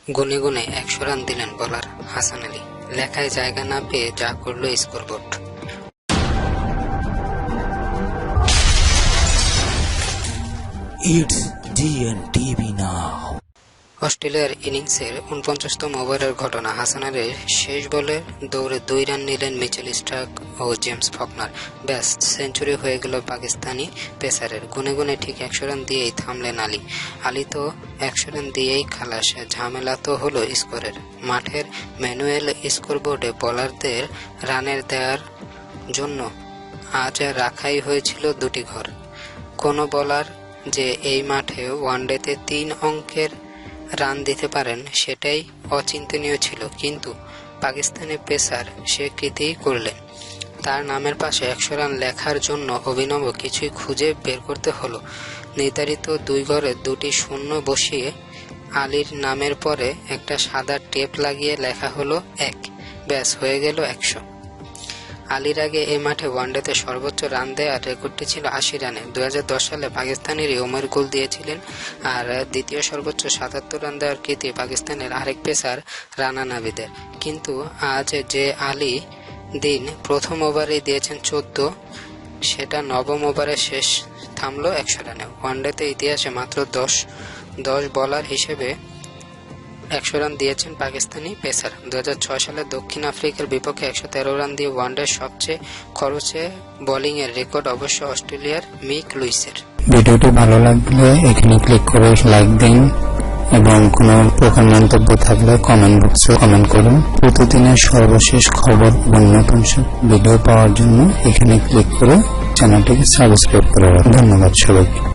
গুনে গুনে ১০০ রান দিলেন বোলার হাসান আলী। লেখায় জায়গা না পেয়ে যা করল স্কোরবোর্ড। It's DNTV now. অস্ট্রেলিয়ার ইনিংসের ৪৯তম ওভারের ঘটনা। হাসান আলীর শেষ বলে দৌড়ে ২ রান নিলেন মিচেল স্টার্ক ও জেমস ফকনার। ব্যাস সেঞ্চুরি হয়ে গেল পাকিস্তানি পেসারের। গুনে গুনে ঠিক ১০০ রান দিয়েই থামলেন আলী। আলী তো ১০০ রান দিয়েই খালাস, ঝামেলা তো হলো স্কোরের। মাঠের ম্যানুয়াল স্কোরবোর্ডে বোলারদের রানের দেওয়ার জন্য আজ রাখাই হয়েছিল ২টি ঘর। কোনো বোলার যে এই মাঠে ওয়ানডেতে ৩ অঙ্কের রান দিতে পারেন সেটাই অচিন্তনীয় ছিল, কিন্তু পাকিস্তানি পেসার সে কৃতিই করলেন। তার নামের পাশে ১০০ রান লেখার জন্য অভিনব কিছুই খুঁজে বের করতে হলো। নির্ধারিত ২ ঘরে ২টি শূন্য বসিয়ে আলীর নামের পরে একটা সাদা টেপ লাগিয়ে লেখা হলো ১। ব্যাস হয়ে গেল ১০০। আলীর আগে এই মাঠে ওয়ানডেতে সর্বোচ্চ রান দেওয়ার রেকর্ডটি ছিল ৮০ রানে। ২০১০ সালে পাকিস্তানেরই ওমর গুল দিয়েছিলেন। আর দ্বিতীয় সর্বোচ্চ ৭৭ রান দেওয়ার কৃতি পাকিস্তানের আরেক পেসার রানা নাভিদের। কিন্তু আজ যে আলী দিন প্রথম ওভারেই দিয়েছেন ১৪, সেটা নবম ওভারে শেষ থামল ১০০ রানে। ওয়ানডেতে ইতিহাসে মাত্র ১০ বোলার হিসেবে ১০০ রান দিয়েছেন পাকিস্তানি পেসার। ২০০৬ সালে দক্ষিণ আফ্রিকার বিপক্ষে ১১৩ রান দিয়ে ওয়ানডের সবচেয়ে খরচে বোলিংয়ের রেকর্ড অবশ্য অস্ট্রেলিয়ার মিক লুইসের। ভিডিওটি ভালো লাগলে এখানে ক্লিক করে লাইক দিন এবং কোনো প্রকার মন্তব্য থাকলে কমেন্ট বক্সে কমেন্ট করুন। প্রতিদিনের সর্বশেষ খবর এবং নতুন ভিডিও পাওয়ার জন্য এখানে ক্লিক করে চ্যানেলটিকে সাবস্ক্রাইব করে রাখুন। ধন্যবাদ সবাইকে।